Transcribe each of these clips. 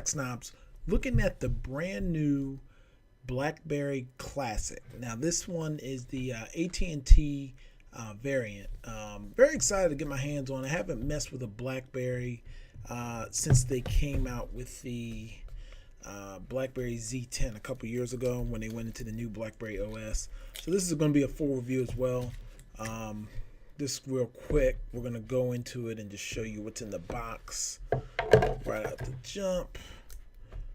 tech snobs, looking at the brand new Blackberry Classic. Now this one is the AT&T variant. Very excited to get my hands on. I haven't messed with a Blackberry since they came out with the Blackberry Z10 a couple years ago when they went into the new Blackberry OS. So this is going to be a full review as well. Just real quick, we're going to go into it and just show you what's in the box right out the jump.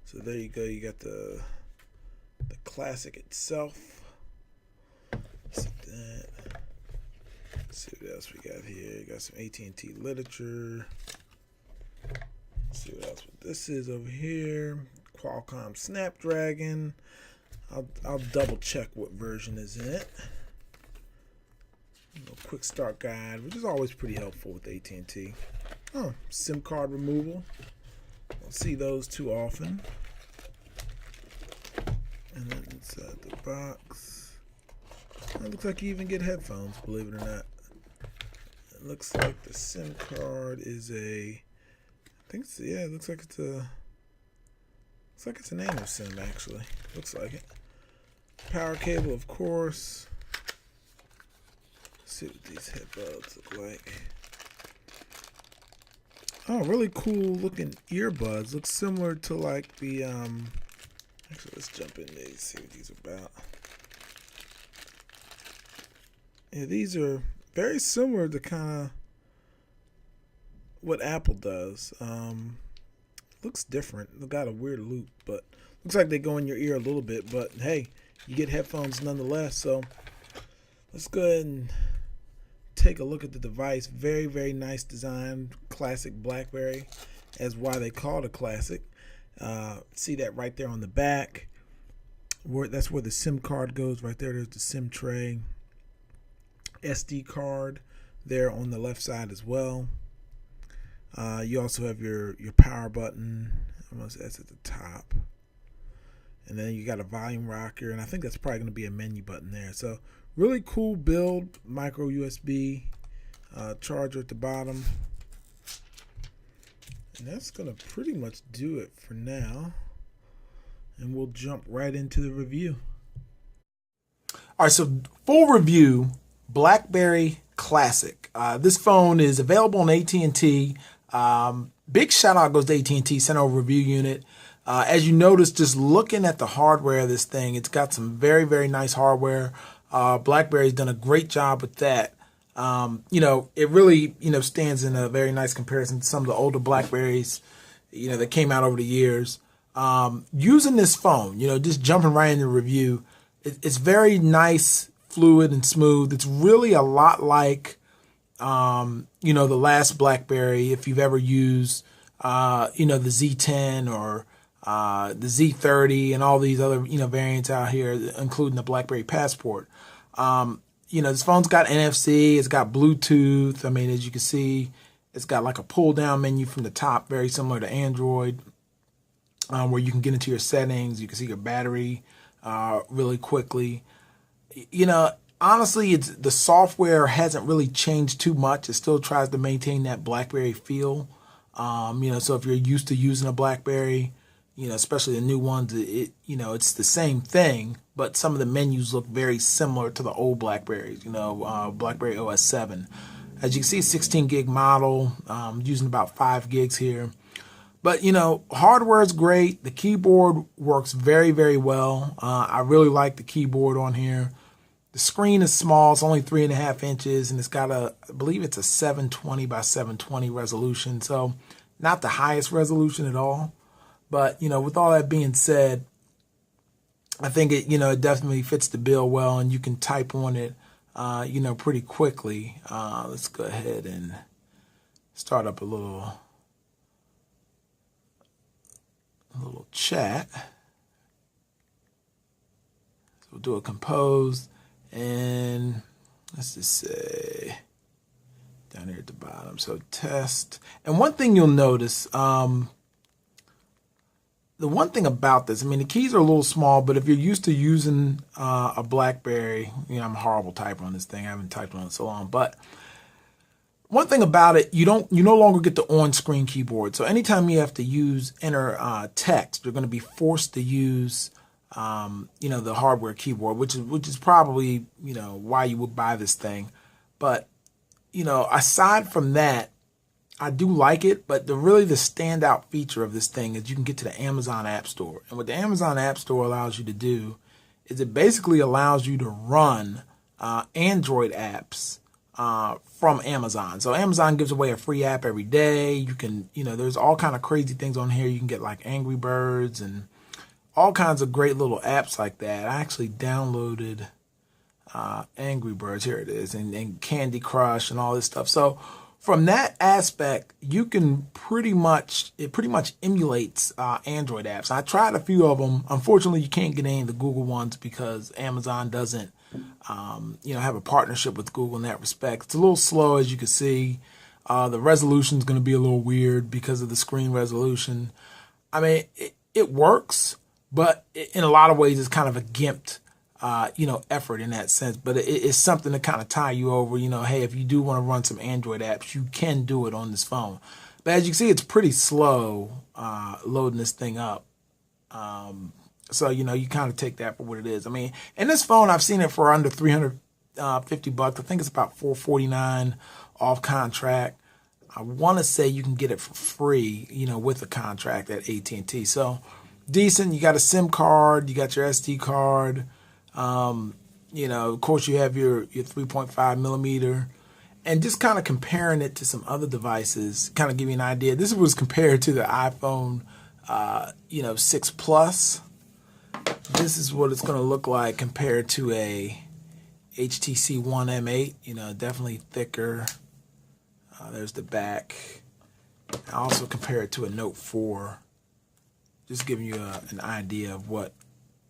So there you go. You got the Classic itself. Let's see what else we got here. You got some AT&T literature. Let's see what else this is over here. Qualcomm Snapdragon. I'll double check what version is in it. A quick start guide, which is always pretty helpful with AT&T. Oh, SIM card removal. Don't see those too often. And then inside the box, it looks like you even get headphones, believe it or not. It looks like the SIM card is it looks like it's a nano SIM actually. Looks like it. Power cable, of course. Let's see what these headbuds look like. Oh, really cool looking earbuds. Looks similar to like the actually, let's jump in there and see what these are about. Yeah, these are very similar to kind of what Apple does. Looks different. They got a weird loop, but looks like they go in your ear a little bit. But hey, you get headphones nonetheless. So let's go ahead and take a look at the device. Very, very nice design. Classic Blackberry, as why they call it a classic. See that right there on the back. That's where the SIM card goes. Right there, there's the SIM tray. SD card there on the left side as well. You also have your power button. That's at the top. And then you got a volume rocker, and I think that's probably going to be a menu button there. So really cool build. Micro USB charger at the bottom. And that's going to pretty much do it for now. And we'll jump right into the review. All right, so full review, Blackberry Classic. This phone is available on AT&T. Big shout out goes to AT&T Center Over Review Unit. As you notice, just looking at the hardware of this thing, it's got some very, very nice hardware. BlackBerry's done a great job with that. It really, stands in a very nice comparison to some of the older Blackberries, that came out over the years. Using this phone, just jumping right into the review, it's very nice, fluid, and smooth. It's really a lot like, the last Blackberry, if you've ever used, the Z10 or the Z30 and all these other, variants out here, including the Blackberry Passport. This phone's got NFC, it's got Bluetooth. I mean, as you can see, it's got like a pull down menu from the top, very similar to Android, where you can get into your settings. You can see your battery really quickly. Honestly, the software hasn't really changed too much. It still tries to maintain that BlackBerry feel. So if you're used to using a BlackBerry, especially the new ones, it's the same thing, but some of the menus look very similar to the old Blackberries, Blackberry OS 7. As you can see, 16 gig model, using about 5 gigs here. But, hardware is great. The keyboard works very, very well. I really like the keyboard on here. The screen is small. It's only 3.5 inches, and it's got I believe it's a 720 by 720 resolution. So not the highest resolution at all. But, with all that being said, I think it definitely fits the bill well, and you can type on it, pretty quickly. Let's go ahead and start up a little chat. So we'll do a compose, and let's just say down here at the bottom. So test. And one thing you'll notice, the one thing about this, the keys are a little small, but if you're used to using a BlackBerry, I'm a horrible typer on this thing. I haven't typed on it so long, but One thing about it, you no longer get the on-screen keyboard. So anytime you have to enter text, you're going to be forced to use the hardware keyboard, which is probably why you would buy this thing. But aside from that, I do like it. But the standout feature of this thing is you can get to the Amazon App Store, and what the Amazon App Store allows you to do is it basically allows you to run Android apps from Amazon. So Amazon gives away a free app every day. You can, there's all kind of crazy things on here. You can get like Angry Birds and all kinds of great little apps like that. I actually downloaded Angry Birds. Here it is, and Candy Crush and all this stuff. So from that aspect, you can pretty much emulates Android apps. I tried a few of them. Unfortunately, you can't get any of the Google ones because Amazon doesn't have a partnership with Google in that respect. It's a little slow, as you can see. The resolution is going to be a little weird because of the screen resolution. I mean, it works, but in a lot of ways, it's kind of a gimped effort in that sense, but it's something to kind of tie you over, hey, if you do want to run some Android apps, you can do it on this phone. But as you can see, it's pretty slow loading this thing up. So, you kind of take that for what it is. I mean, in this phone, I've seen it for under $350. I think it's about $449 off contract. I want to say you can get it for free, with a contract at AT&T. So decent. You got a SIM card, you got your SD card. Of course, you have your 3.5 millimeter, and just kind of comparing it to some other devices, kind of give you an idea. This was compared to the iPhone, 6 Plus. This is what it's going to look like compared to a HTC One M8. Definitely thicker. There's the back. I also compare it to a Note 4. Just giving you an idea of what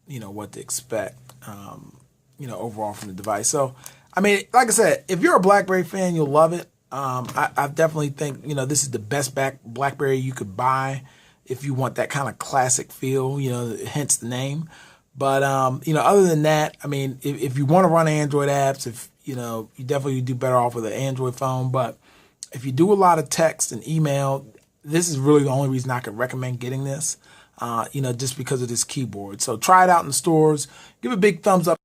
to expect, overall from the device. So, I mean, like I said, if you're a BlackBerry fan, you'll love it. I definitely think, this is the best BlackBerry you could buy if you want that kind of classic feel, hence the name. But, other than that, I mean, if you want to run Android apps, you definitely do better off with an Android phone. But if you do a lot of text and email, this is really the only reason I could recommend getting this. Just because of this keyboard. So try it out in the stores. Give it a big thumbs up.